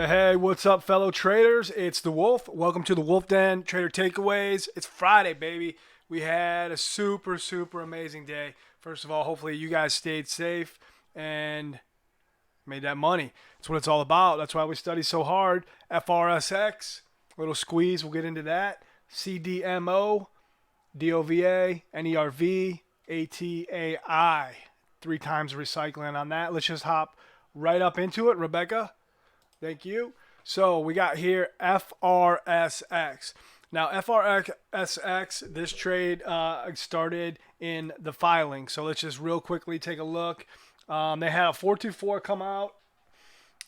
Hey, what's up, fellow traders? It's the Wolf. Welcome to the Wolf Den Trader Takeaways. It's Friday, baby. We had a super amazing day. First of all, hopefully you guys stayed safe and made that money. That's what it's all about. That's why we study so hard. FRSX, little squeeze. We'll get into that. CDMO, DOVA, NERV, ATAI. 3 times recycling on that. Let's just hop right up into it, Rebecca. Thank you. So we got here FRSX. Now FRSX, this trade started in the filing. So let's just real quickly take a look. They had a 424 come out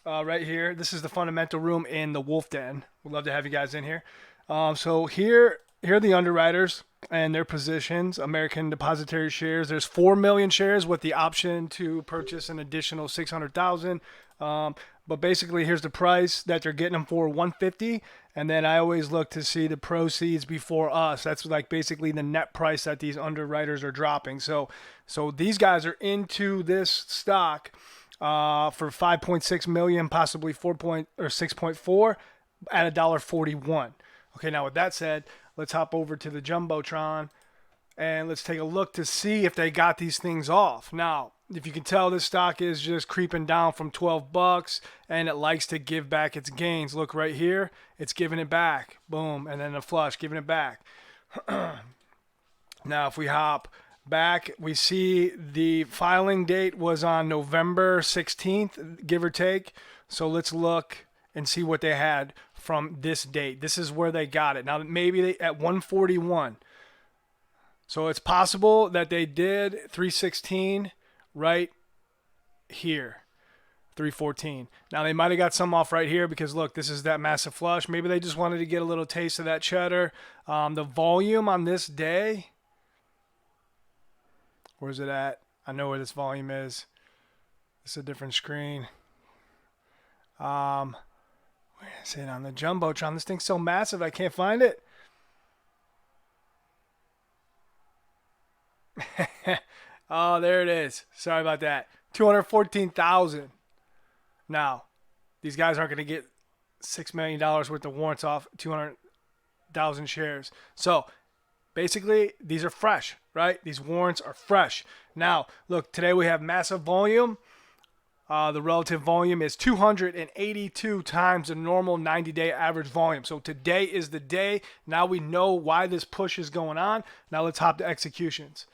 right here. This is the fundamental room in the Wolf Den. We'd love to have you guys in here. So here are the underwriters and their positions. American Depository Shares. There's 4 million shares with the option to purchase an additional 600,000. But basically, here's the price that they're getting them for, 150. And then I always look to see the proceeds before us. That's like basically the net price that these underwriters are dropping. So these guys are into this stock for 5.6 million, possibly 6.4 at $1.41. Okay, now with that said, let's hop over to the Jumbotron and let's take a look to see if they got these things off. Now, if you can tell, this stock is just creeping down from 12 bucks and it likes to give back its gains. Look right here, it's giving it back. Boom, and then a flush, giving it back. Now, if we hop back, we see the filing date was on November 16th, give or take. So let's look and see what they had from this date. This is where they got it. Now, maybe they at 141. So it's possible that they did 316 right here, 314. Now they might have got some off right here because look, this is that massive flush. Maybe they just wanted to get a little taste of that cheddar. The volume on this day, where's it at? I know where this volume is. It's a different screen. Where is it on the Jumbotron? This thing's so massive I can't find it. Oh, there it is. Sorry about that. 214,000. Now, these guys aren't going to get $6 million worth of warrants off 200,000 shares. So, basically, these are fresh, right? These warrants are fresh. Now, look, today we have massive volume. The relative volume is 282 times the normal 90-day average volume. So today is the day. Now we know why this push is going on. Now let's hop to executions.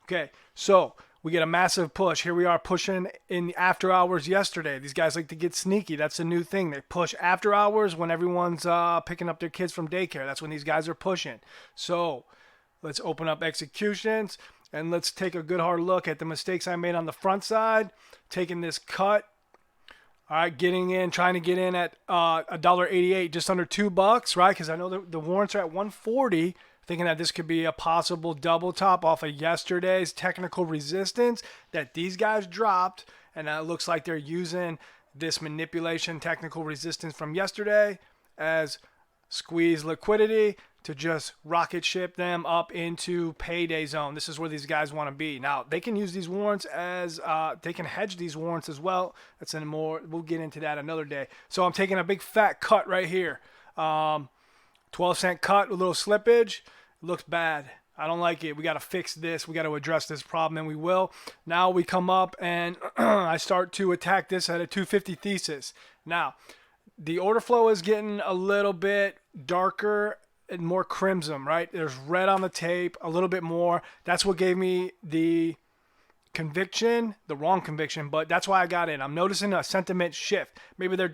Okay, so we get a massive push. Here we are pushing in the after hours yesterday. These guys like to get sneaky. That's a new thing. They push after hours when everyone's picking up their kids from daycare. That's when these guys are pushing. So let's open up executions. And let's take a good hard look at the mistakes I made on the front side. Taking this cut. All right, getting in, trying to get in at $1.88, just under $2, right? Because I know the warrants are at 140. Thinking that this could be a possible double top off of yesterday's technical resistance that these guys dropped. And it looks like they're using this manipulation technical resistance from yesterday as squeeze liquidity to just rocket ship them up into payday zone. This is where these guys want to be. Now, they can use these warrants as, they can hedge these warrants as well. That's in more, we'll get into that another day. So I'm taking a big fat cut right here. 12-cent cut, a little slippage. It looks bad. I don't like it. We got to fix this. We got to address this problem, and we will. Now we come up and I start to attack this at a 250 thesis. Now, the order flow is getting a little bit darker and more crimson, right? There's red on the tape, a little bit more. That's what gave me the conviction, the wrong conviction, but that's why I got in. I'm noticing a sentiment shift. Maybe they're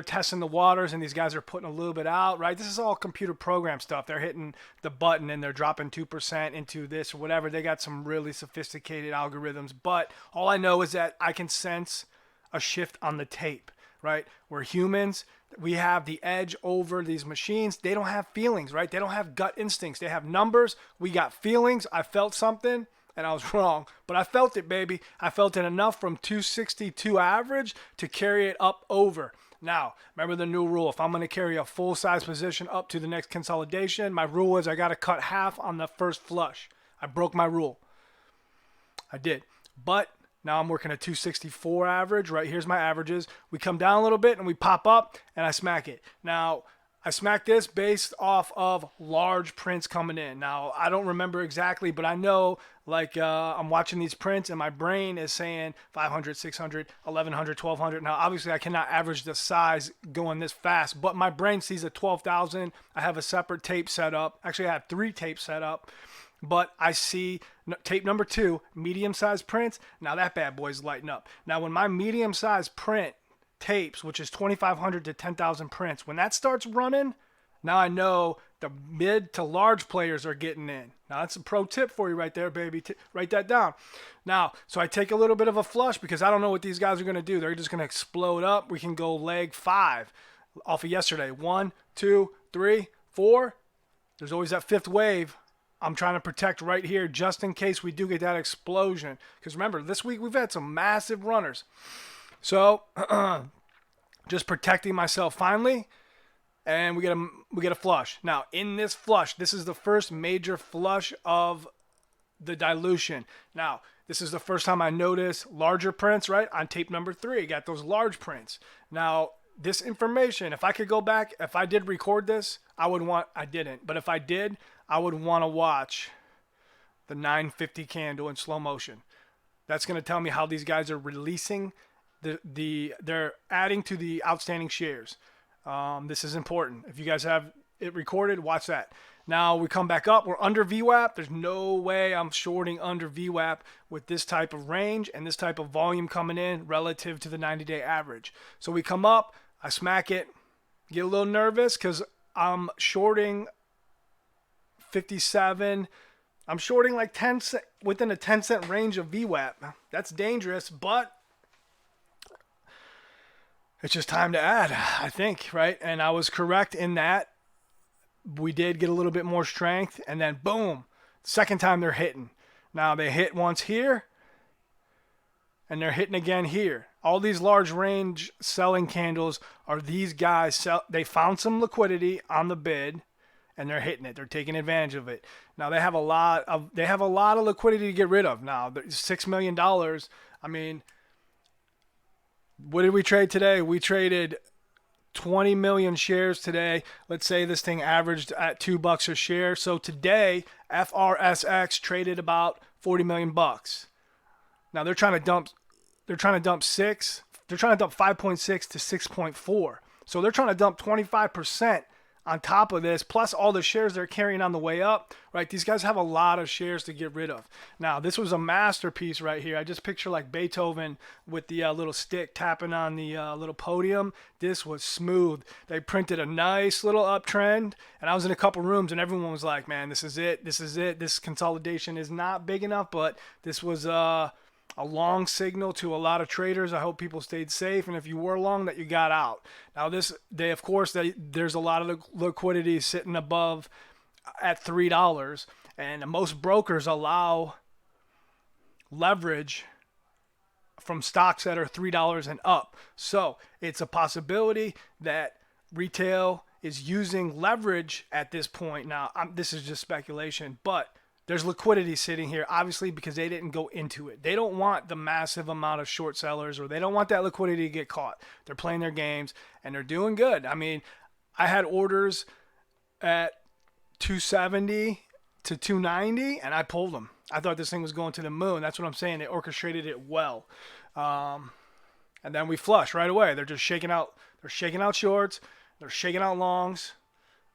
testing the waters and these guys are putting a little bit out, right? This is all computer program stuff. They're hitting the button and they're dropping 2% into this or whatever. They got some really sophisticated algorithms, but all I know is that I can sense a shift on the tape, right? We're humans. We have the edge over these machines. They don't have feelings, right? They don't have gut instincts. They have numbers. We got feelings. I felt something and I was wrong, but I felt it, baby. I felt it enough from 262 average to carry it up over. Now, remember the new rule. If I'm going to carry a full size position up to the next consolidation, my rule is I got to cut half on the first flush. I broke my rule. I did. But Now I'm working a 264 average. Right here's my averages. We come down a little bit and we pop up and I smack it. Now I smacked this based off of large prints coming in. Now I don't remember exactly, but I know like I'm watching these prints and my brain is saying 500, 600, 1100, 1200. Now obviously I cannot average the size going this fast, but my brain sees a 12,000. I have a separate tape set up. Actually I have 3 tapes set up. But I see tape number 2, medium-sized prints. Now that bad boy's lighting up. Now when my medium-sized print tapes, which is 2,500 to 10,000 prints, when that starts running, now I know the mid to large players are getting in. Now that's a pro tip for you right there, baby. Write that down. Now, so I take a little bit of a flush because I don't know what these guys are going to do. They're just going to explode up. We can go leg 5 off of yesterday. 1, 2, 3, 4. There's always that 5th wave. I'm trying to protect right here just in case we do get that explosion. Because remember, this week we've had some massive runners. So, just protecting myself finally. And we get a flush. Now, in this flush, this is the first major flush of the dilution. Now, this is the first time I notice larger prints, right? On tape number 3, got those large prints. Now, this information, if I could go back, if I did record this, I didn't. But if I did, I would want to watch the 950 candle in slow motion. That's going to tell me how these guys are releasing they're adding to the outstanding shares. This is important. If you guys have it recorded, watch that. Now we come back up. We're under VWAP. There's no way I'm shorting under VWAP with this type of range and this type of volume coming in relative to the 90-day average. So we come up. I smack it. Get a little nervous because I'm shorting 57. I'm shorting like 10 cent, within a 10-cent range of VWAP. That's dangerous, but it's just time to add, I think, right? And I was correct in that. We did get a little bit more strength, and then boom, second time they're hitting. Now they hit once here, and they're hitting again here. All these large range selling candles are these guys. They found some liquidity on the bid, and they're hitting it. They're taking advantage of it. Now they have a lot of liquidity to get rid of. Now $6 million. I mean, what did we trade today? We traded 20 million shares today. Let's say this thing averaged at $2 a share. So today, FRSX traded about 40 million bucks. Now they're trying to dump 5.6 to 6.4. So they're trying to dump 25% on top of this, plus all the shares they're carrying on the way up, right? These guys have a lot of shares to get rid of. Now, this was a masterpiece right here. I just picture like Beethoven with the little stick tapping on the little podium. This was smooth. They printed a nice little uptrend, and I was in a couple rooms, and everyone was like, man, this is it. This is it. This consolidation is not big enough, but this was a long signal to a lot of traders. I hope people stayed safe, and if you were long, that you got out. Now this day, of course, there's a lot of liquidity sitting above at $3, and most brokers allow leverage from stocks that are $3 and up. So it's a possibility that retail is using leverage at this point. Now, this is just speculation, but there's liquidity sitting here, obviously, because they didn't go into it. They don't want the massive amount of short sellers, or they don't want that liquidity to get caught. They're playing their games, and they're doing good. I mean, I had orders at 270 to 290, and I pulled them. I thought this thing was going to the moon. That's what I'm saying. They orchestrated it well. And then we flush right away. They're just shaking out. They're shaking out shorts. They're shaking out longs.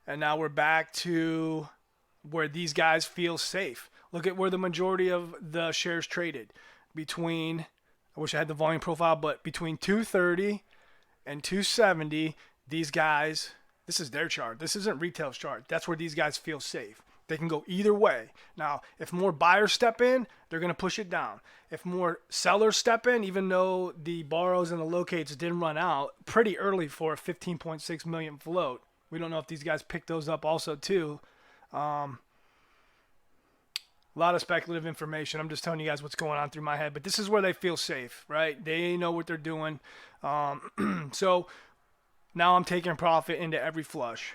And now we're back to where these guys feel safe. Look at where the majority of the shares traded. I wish I had the volume profile, but between 230 and 270, these guys, this is their chart. This isn't retail's chart. That's where these guys feel safe. They can go either way. Now, if more buyers step in, they're going to push it down. If more sellers step in, even though the borrows and the locates didn't run out pretty early for a 15.6 million float, we don't know if these guys picked those up also too. A lot of speculative information. I'm just telling you guys what's going on through my head. But this is where they feel safe, right? They know what they're doing. So now I'm taking profit into every flush.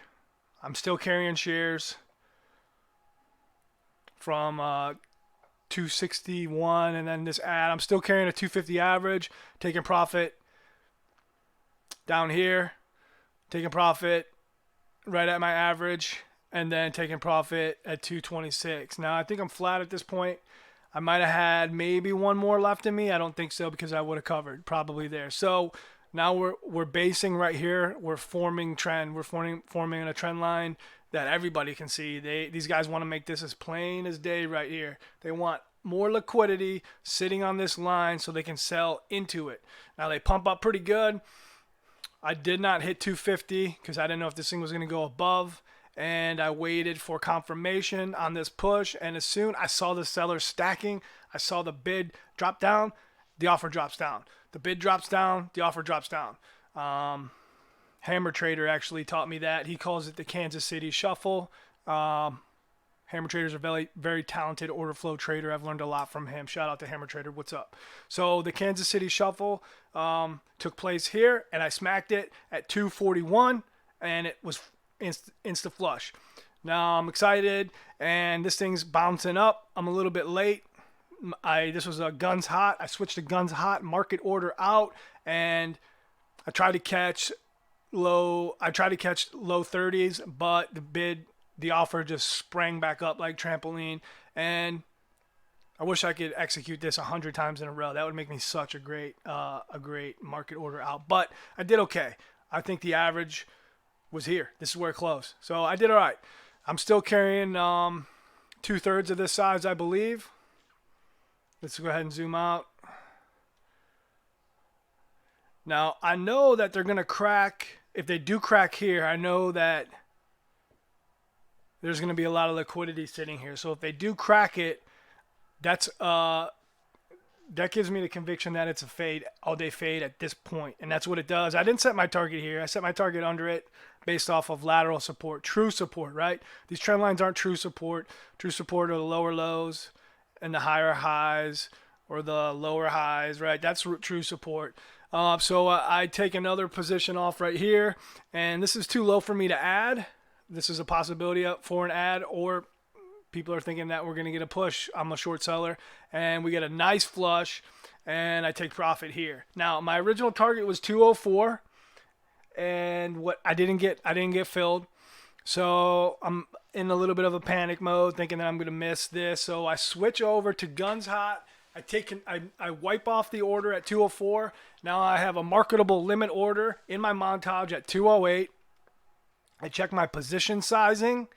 I'm still carrying shares from 261, and then this ad. I'm still carrying a 250 average, taking profit down here, taking profit right at my average, and then taking profit at 226. Now I think I'm flat at this point. I might have had maybe one more left in me. I don't think so, because I would have covered probably there. So now we're basing right here. We're forming trend. We're forming a trend line that everybody can see. These guys want to make this as plain as day right here. They want more liquidity sitting on this line so they can sell into it. Now they pump up pretty good. I did not hit 250 because I didn't know if this thing was going to go above, and I waited for confirmation on this push, and as soon I saw the sellers stacking, I saw the bid drop down, the offer drops down. The bid drops down, the offer drops down. Hammer Trader actually taught me that. He calls it the Kansas City Shuffle. Hammer Trader's a very, very talented order flow trader. I've learned a lot from him. Shout out to Hammer Trader. What's up? So the Kansas City Shuffle took place here, and I smacked it at 241, and it was insta flush. Now I'm excited, and this thing's bouncing up. I'm a little bit late. This was a guns hot. I switched to guns hot, market order out, and I tried to catch low 30s, but the offer just sprang back up like trampoline, and I wish I could execute this 100 times in a row. That would make me such a great market order out, but I did okay. I think the average was here. This is where it closed, so I did all right. I'm still carrying 2/3 of this size, I believe. Let's go ahead and zoom out. Now I know that they're gonna crack. If they do crack here, I know that there's going to be a lot of liquidity sitting here. So if they do crack it, that gives me the conviction that it's a fade, all-day fade at this point, and that's what it does. I didn't set my target here. I set my target under it based off of lateral support, true support, right? These trend lines aren't true support. True support are the lower lows and the higher highs, or the lower highs, right? That's true support. So I take another position off right here, and this is too low for me to add. This is a possibility for an ad, or people are thinking that we're going to get a push. I'm a short seller, and we get a nice flush, and I take profit here. Now, my original target was 204, and what I didn't get filled. So I'm in a little bit of a panic mode, thinking that I'm going to miss this. So I switch over to guns hot. I wipe off the order at 204. Now I have a marketable limit order in my montage at 208. I check my position sizing,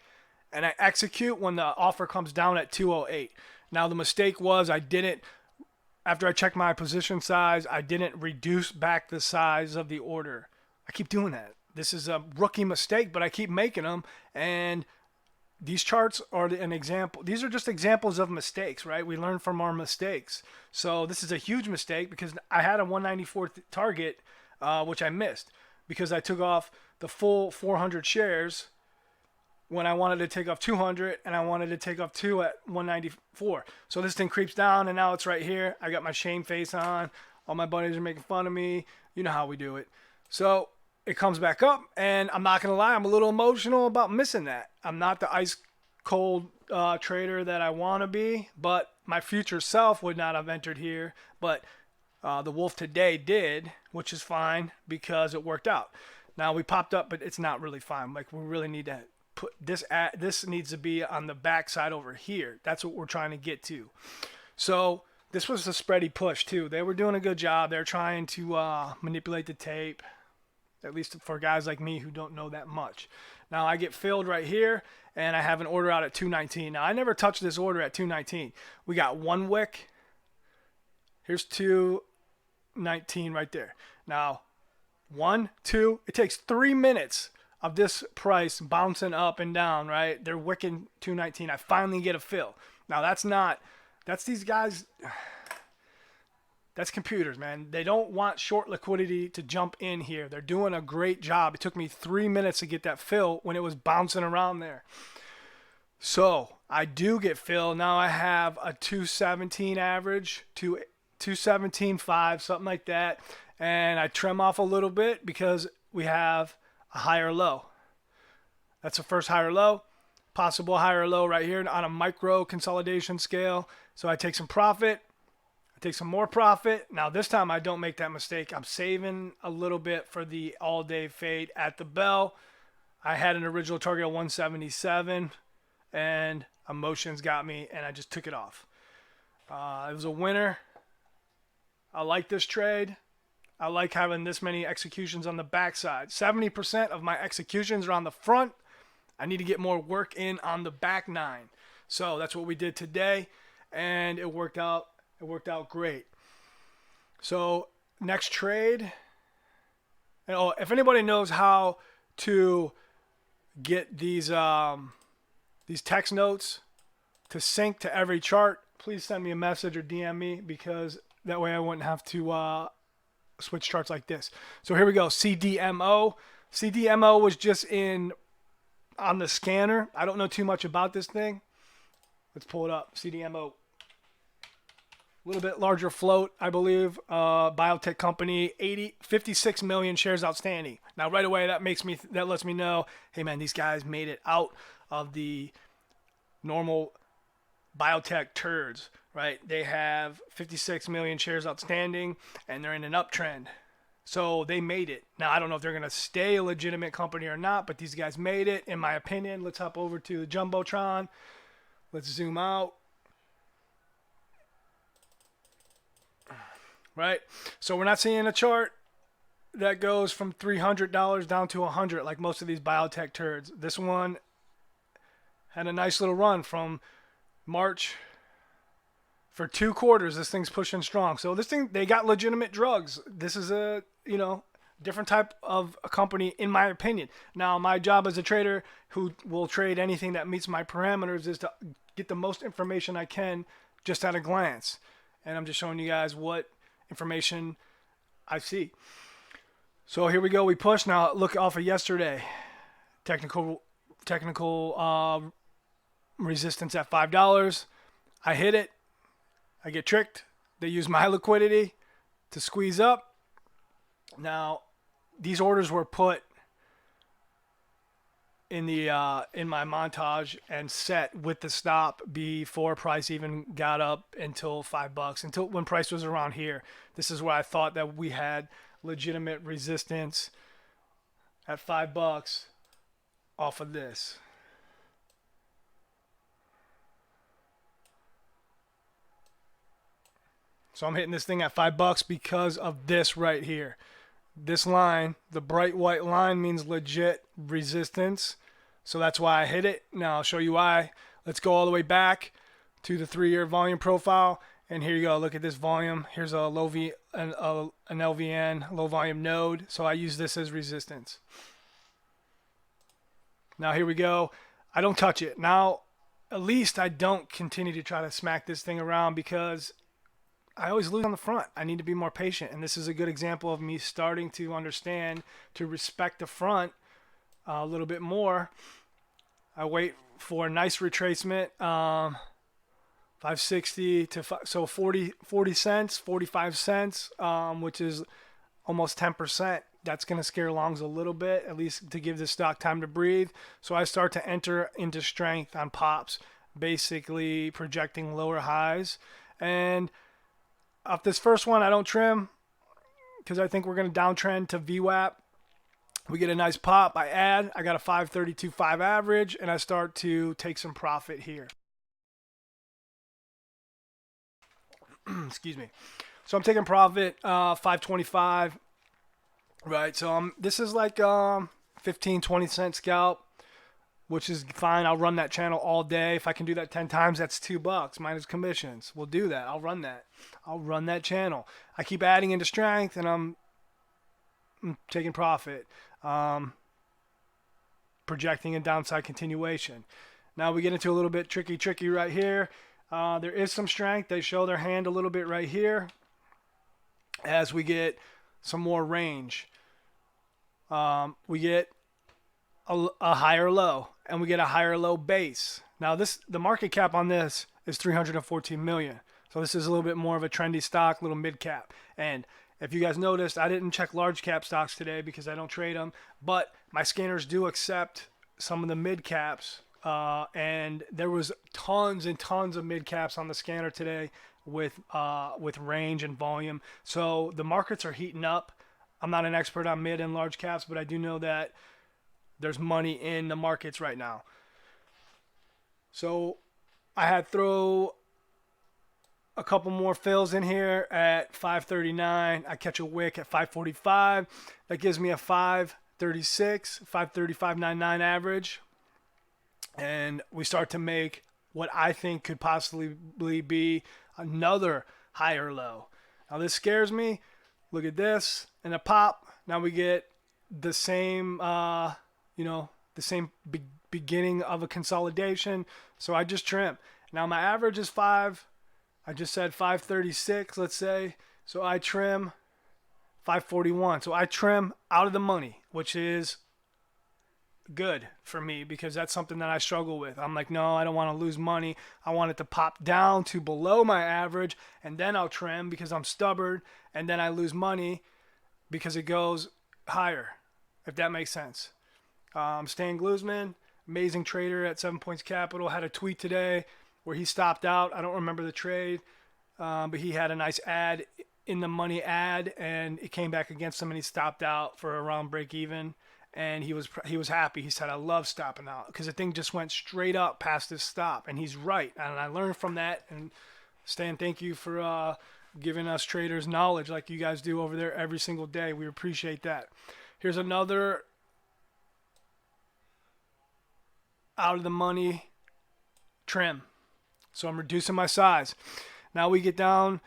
and I execute when the offer comes down at 208. Now the mistake was after I checked my position size, I didn't reduce back the size of the order. I keep doing that. This is a rookie mistake, but I keep making them, and these charts are an example. These are just examples of mistakes, right? We learn from our mistakes. So this is a huge mistake, because I had a 194 target, which I missed because I took off the full 400 shares when I wanted to take off 200, and I wanted to take off 2 at 194. So this thing creeps down, and now it's right here. I got my shame face on. All my buddies are making fun of me. You know how we do it. So it comes back up, and I'm not going to lie, I'm a little emotional about missing that. I'm not the ice cold trader that I want to be, but my future self would not have entered here. But the wolf today did, which is fine because it worked out. Now we popped up, but it's not really fine. Like, we really need to put this this needs to be on the back side over here. That's what we're trying to get to. So this was a spready push too. They were doing a good job. They're trying to manipulate the tape, at least for guys like me who don't know that much. Now I get filled right here, and I have an order out at 219. Now I never touched this order at 219. We got one wick. Here's 219 right there. Now 1, 2, it takes 3 minutes of this price bouncing up and down, right? They're wicking 219. I finally get a fill. Now that's these guys. That's computers, man. They don't want short liquidity to jump in here. They're doing a great job. It took me 3 minutes to get that fill when it was bouncing around there. So I do get fill. Now I have a 217 average, 217.5, something like that. And I trim off a little bit because we have a higher low. That's the first higher low. possible higher or low right here on a micro consolidation scale. So I take some profit. I take some more profit. Now this time I don't make that mistake. I'm saving a little bit for the all-day fade at the bell. I had an original target of 177, and emotions got me, and I just took it off. It was a winner. I like this trade. I like having this many executions on the backside. 70% of my executions are on the front. I need to get more work in on the back 9. So that's what we did today, and it worked out. It worked out great. So next trade. If anybody knows how to get these text notes to sync to every chart, please send me a message or DM me, because that way I wouldn't have to switch charts like this. So here we go. CDMO. CDMO was just on the scanner. I don't know too much about this thing. Let's pull it up. CDMO. A little bit larger float, I believe. Biotech company, 56 million shares outstanding. Now, right away, that lets me know, hey man, these guys made it out of the normal biotech turds, right? They have 56 million shares outstanding, and they're in an uptrend. So they made it. Now, I don't know if they're going to stay a legitimate company or not, but these guys made it, in my opinion. Let's hop over to the Jumbotron. Let's zoom out. Right? So we're not seeing a chart that goes from $300 down to $100 like most of these biotech turds. This one had a nice little run from March. For 2 quarters, this thing's pushing strong. So this thing, they got legitimate drugs. This is a, different type of a company, in my opinion. Now, my job as a trader who will trade anything that meets my parameters is to get the most information I can just at a glance. And I'm just showing you guys what information I see. So here we go. We push. Now look off of yesterday. Technical resistance at $5. I hit it. I get tricked. They use my liquidity to squeeze up. Now, these orders were put in my montage and set with the stop before price even got up until $5. Until when price was around here. This is where I thought that we had legitimate resistance at $5 off of this. So I'm hitting this thing at $5 because of this right here. This line, the bright white line, means legit resistance. So that's why I hit it. Now I'll show you why. Let's go all the way back to the 3-year volume profile. And here you go. Look at this volume. Here's a an LVN, low volume node. So I use this as resistance. Now here we go. I don't touch it. Now, at least I don't continue to try to smack this thing around, because I always lose on the front. I need to be more patient, and this is a good example of me starting to understand to respect the front a little bit more. I wait for a nice retracement, 560 to 40 cents, 45 cents, which is almost 10%. That's going to scare longs a little bit, at least to give the stock time to breathe. So I start to enter into strength on pops, basically projecting lower highs. And off this first one, I don't trim because I think we're going to downtrend to VWAP. We get a nice pop. I got a 532.5 average, and I start to take some profit here. Excuse me. So I'm taking profit, 525. Right. So this is like 15, 20 cent scalp, which is fine. I'll run that channel all day. If I can do that 10 times, that's $2 minus commissions. We'll do that. I'll run that. I'll run that channel. I keep adding into strength, and I'm taking profit. Projecting a downside continuation. Now we get into a little bit tricky right here. There is some strength. They show their hand a little bit right here as we get some more range. We get a higher low, and we get a higher low base. Now the market cap on this is 314 million. So this is a little bit more of a trendy stock, little mid cap. And if you guys noticed, I didn't check large cap stocks today because I don't trade them, but my scanners do accept some of the mid caps And there was tons and tons of mid caps on the scanner today with range and volume. So the markets are heating up. I'm not an expert on mid and large caps, but I do know that there's money in the markets right now. So I had throw a couple more fills in here at 539. I catch a wick at 545. That gives me a 536, 535.99 average. And we start to make what I think could possibly be another higher low. Now this scares me. Look at this and a pop. Now we get the same, the same beginning of a consolidation. So I just trim. Now my average is 5. I just said 536, let's say. So I trim 541. So I trim out of the money, which is good for me because that's something that I struggle with. I'm like, no, I don't want to lose money. I want it to pop down to below my average, and then I'll trim because I'm stubborn, and then I lose money because it goes higher, if that makes sense. Stan Glusman, amazing trader at 7 Points Capital, had a tweet today where he stopped out. I don't remember the trade, but he had a nice ad in the money ad, and it came back against him, and he stopped out for around break even, and he was happy. He said, I love stopping out because the thing just went straight up past this stop, and he's right, and I learned from that. And Stan, thank you for giving us traders knowledge like you guys do over there every single day. We appreciate that. Here's another out of the money trim. So I'm reducing my size. Now we get down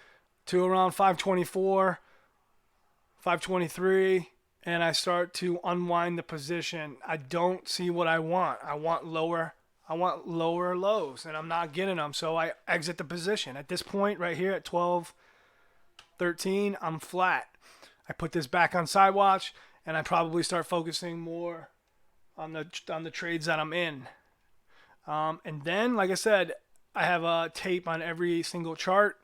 to around 524, 523, and I start to unwind the position. I don't see what I want. I want lower lows, and I'm not getting them. So I exit the position. At this point right here at 12.13, I'm flat. I put this back on side watch, and I probably start focusing more on the trades that I'm in. And then, like I said, I have a tape on every single chart.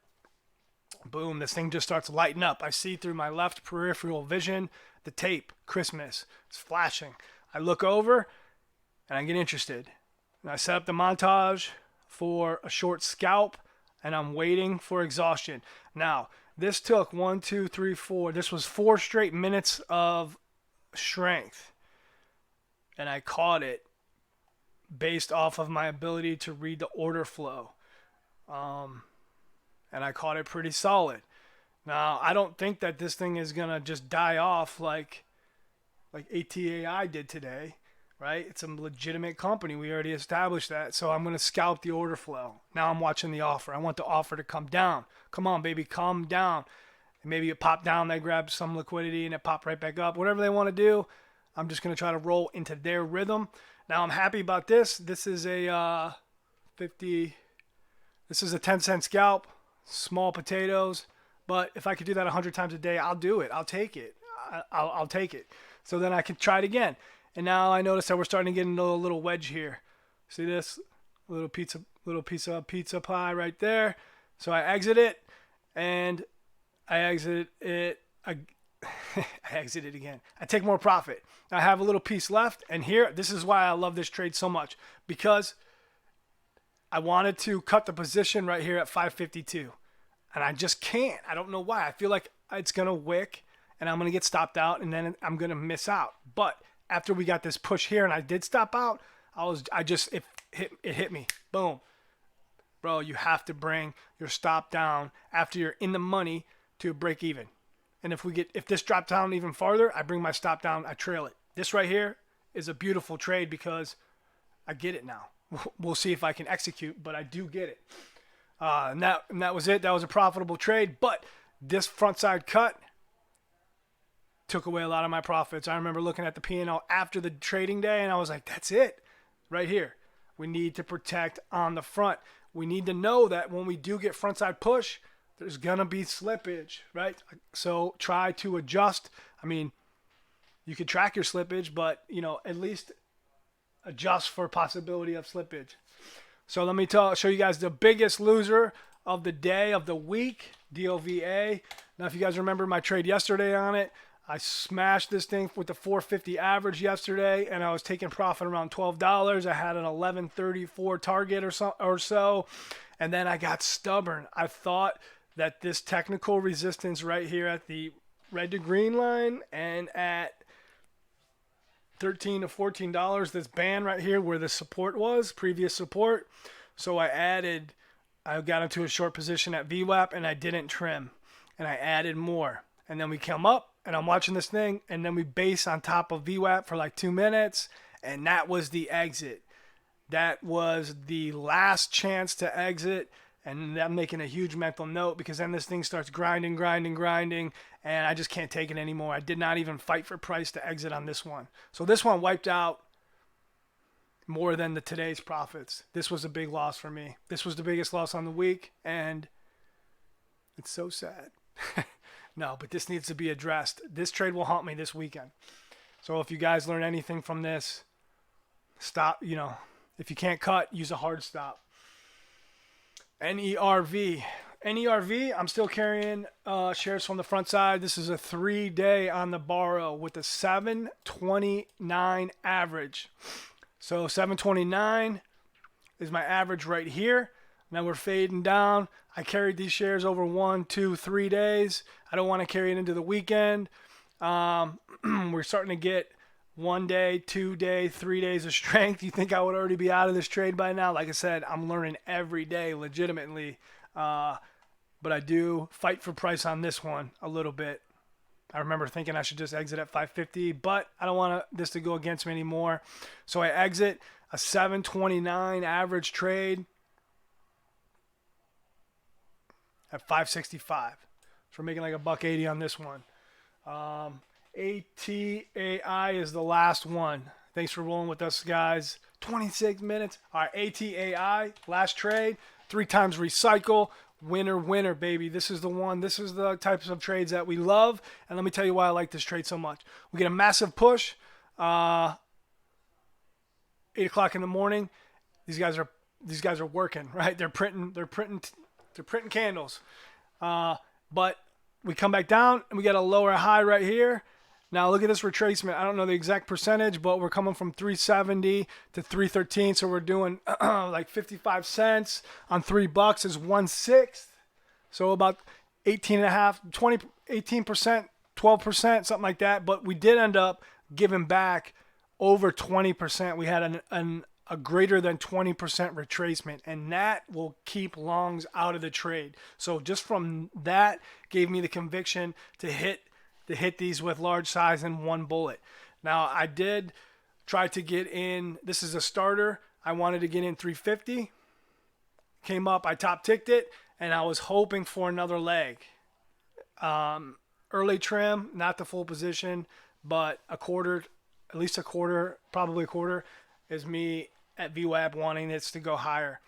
Boom, this thing just starts lighting up. I see through my left peripheral vision the tape, Christmas. It's flashing. I look over and I get interested. And I set up the montage for a short scalp, and I'm waiting for exhaustion. Now, this took 1, 2, 3, 4. This was 4 straight minutes of strength. And I caught it based off of my ability to read the order flow. And I caught it pretty solid. Now, I don't think that this thing is going to just die off like ATAI did today, right? It's a legitimate company. We already established that. So I'm going to scalp the order flow. Now I'm watching the offer. I want the offer to come down. Come on, baby, come down. And maybe it popped down, they grab some liquidity, and it popped right back up. Whatever they want to do, I'm just going to try to roll into their rhythm. Now I'm happy about this. This is a 10-cent scalp, small potatoes. But if I could do that 100 times a day, I'll do it. I'll take it. I'll take it. So then I can try it again. And now I notice that we're starting to get into a little wedge here. See this little piece of pizza pie right there. So I exit it, and I exit it. I exit it again. I take more profit. I have a little piece left, and here, this is why I love this trade so much, because I wanted to cut the position right here at 552. And I just can't. I don't know why. I feel like it's going to wick, and I'm going to get stopped out, and then I'm going to miss out. But after we got this push here and I did stop out, it hit me. Boom. Bro, you have to bring your stop down after you're in the money to a break even. And if this drops down even farther, I bring my stop down, I trail it. This right here is a beautiful trade because I get it now. We'll see if I can execute, but I do get it. And that was it. That was a profitable trade. But this front side cut took away a lot of my profits. I remember looking at the P&L after the trading day, and I was like, that's it right here. We need to protect on the front. We need to know that when we do get front side push, there's going to be slippage, right? So try to adjust. I mean, you could track your slippage, but, at least adjust for possibility of slippage. So let me show you guys the biggest loser of the day, of the week, DOVA. Now, if you guys remember my trade yesterday on it, I smashed this thing with the 450 average yesterday, and I was taking profit around $12. I had an 1134 target or so, and then I got stubborn. I thought that this technical resistance right here at the red to green line and at $13 to $14, this band right here where the support was, previous support. So I got into a short position at VWAP and I didn't trim, and I added more. And then we come up and I'm watching this thing, and then we base on top of VWAP for like 2 minutes, and that was the exit. That was the last chance to exit. And I'm making a huge mental note, because then this thing starts grinding, and I just can't take it anymore. I did not even fight for price to exit on this one. So this one wiped out more than today's profits. This was a big loss for me. This was the biggest loss on the week, and it's so sad. No, but this needs to be addressed. This trade will haunt me this weekend. So if you guys learn anything from this, stop. If you can't cut, use a hard stop. NERV, I'm still carrying shares from the front side. This is a 3-day on the borrow with a 729 average. So 729 is my average right here. Now we're fading down. I carried these shares over 1, 2, 3 days. I don't want to carry it into the weekend. We're starting to get 1 day, 2 day, 3 days of strength. You think I would already be out of this trade by now? Like I said, I'm learning every day legitimately. But I do fight for price on this one a little bit. I remember thinking I should just exit at 550, but I don't want this to go against me anymore. So I exit a 729 average trade at 565. So we're making like $1.80 on this one. ATAI is the last one. Thanks for rolling with us, guys. 26 minutes. All right, ATAI, last trade. 3 times recycle. Winner, baby. This is the one. This is the types of trades that we love. And let me tell you why I like this trade so much. We get a massive push. 8 o'clock in the morning. These guys are working, right? They're printing candles. But we come back down and we get a lower high right here. Now look at this retracement. I don't know the exact percentage, but we're coming from 370 to 313. So we're doing like 55 cents on $3 is 1/6. So about 18%, 12%, something like that. But we did end up giving back over 20%. We had a greater than 20% retracement, and that will keep longs out of the trade. So just from that gave me the conviction to hit these with large size in one bullet. Now I did try to get in. This is a starter. I wanted to get in 350. Came up, I top ticked it, and I was hoping for another leg. Early trim, not the full position, but a quarter, at least a quarter, probably a quarter, is me at VWAP wanting this to go higher.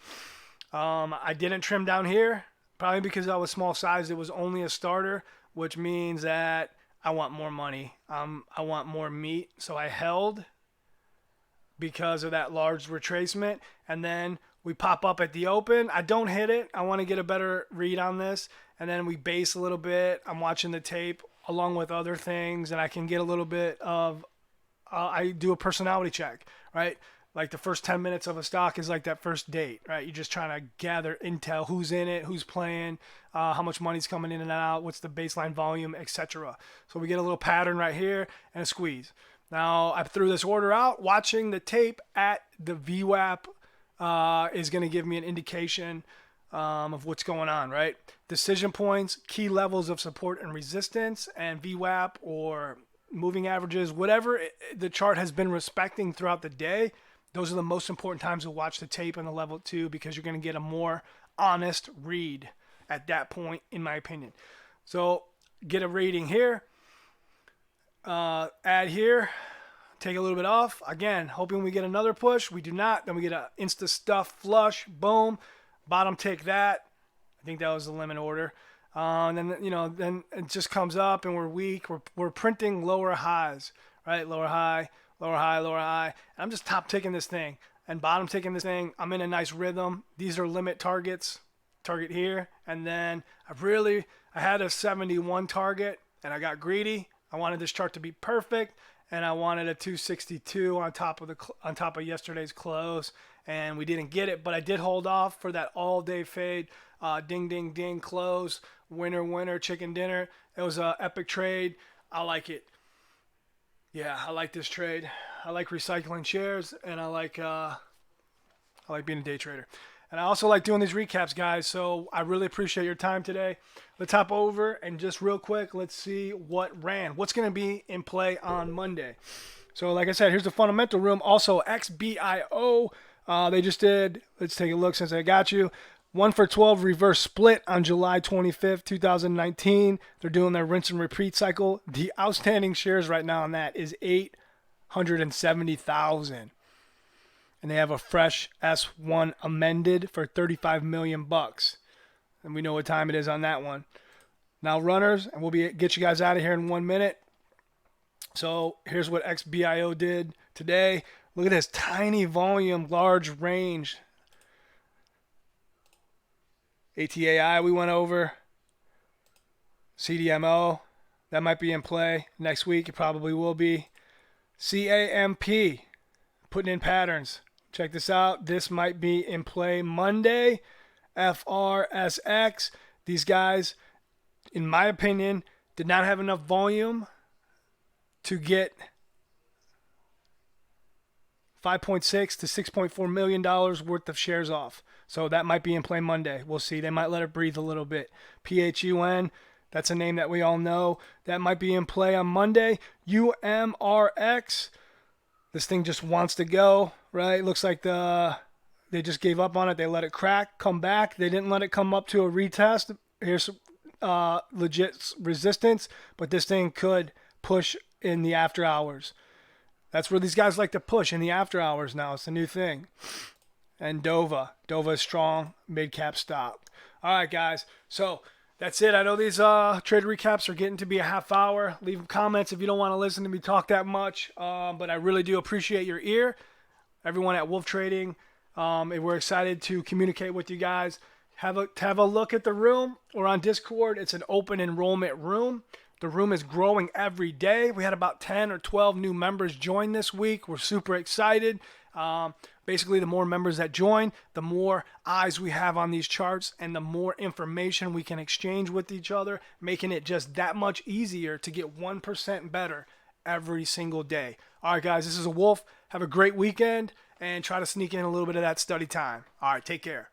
I didn't trim down here, probably because I was small size. It was only a starter, which means that I want more money. I want more meat. So I held because of that large retracement. And then we pop up at the open. I don't hit it. I want to get a better read on this. And then we base a little bit. I'm watching the tape along with other things, and I can get a little bit of, I do a personality check, right? Like the first 10 minutes of a stock is like that first date, right? You're just trying to gather intel, who's in it, who's playing, how much money's coming in and out, what's the baseline volume, etc. So we get a little pattern right here and a squeeze. Now I threw this order out. Watching the tape at the VWAP is going to give me an indication of what's going on, right? Decision points, key levels of support and resistance, and VWAP or moving averages, whatever the chart has been respecting throughout the day. Those are the most important times to watch the tape and the level 2, because you're going to get a more honest read at that point, in my opinion. So get a rating here, add here, take a little bit off. Again, hoping we get another push. We do not. Then we get an insta stuff flush, boom, bottom tick that. I think that was the limit order. And then then it just comes up and we're weak. We're printing lower highs, right? Lower high. Lower high, lower high. And I'm just top ticking this thing and bottom ticking this thing. I'm in a nice rhythm. These are limit targets. Target here. And then I had a 71 target and I got greedy. I wanted this chart to be perfect, and I wanted a 262 on top of yesterday's close, and we didn't get it, but I did hold off for that all-day fade. Ding, ding, ding, close, winner, winner, chicken dinner. It was an epic trade. I like it. Yeah, I like this trade. I like recycling shares, and I like being a day trader. And I also like doing these recaps, guys, so I really appreciate your time today. Let's hop over and just real quick, let's see what ran. What's going to be in play on Monday? So like I said, here's the fundamental room. Also, XBIO, they just did, let's take a look since I got you. 1 for 12 reverse split on July 25th, 2019. They're doing their rinse and repeat cycle. The outstanding shares right now on that is 870,000. And they have a fresh S1 amended for 35 million bucks. And we know what time it is on that one. Now runners, and we'll get you guys out of here in 1 minute. So here's what XBIO did today. Look at this tiny volume, large range. ATAI we went over. CDMO, that might be in play. Next week it probably will be. CAMP, putting in patterns. Check this out. This might be in play Monday. FRSX. These guys, in my opinion, did not have enough volume to get $5.6 to $6.4 million worth of shares off. So that might be in play Monday. We'll see. They might let it breathe a little bit. PHUN, that's a name that we all know. That might be in play on Monday. UMRX, this thing just wants to go, right? Looks like they just gave up on it. They let it crack, come back. They didn't let it come up to a retest. Here's legit resistance, but this thing could push in the after hours. That's where these guys like to push, in the after hours now. It's a new thing. And DOVA. DOVA is strong. Mid-cap stop. All right, guys. So that's it. I know these trade recaps are getting to be a half hour. Leave comments if you don't want to listen to me talk that much. But I really do appreciate your ear. Everyone at Wolf Trading, we're excited to communicate with you guys. Have a look at the room. We're on Discord. It's an open enrollment room. The room is growing every day. We had about 10 or 12 new members join this week. We're super excited. Basically, the more members that join, the more eyes we have on these charts and the more information we can exchange with each other, making it just that much easier to get 1% better every single day. All right, guys, this is a Wolf. Have a great weekend and try to sneak in a little bit of that study time. All right, take care.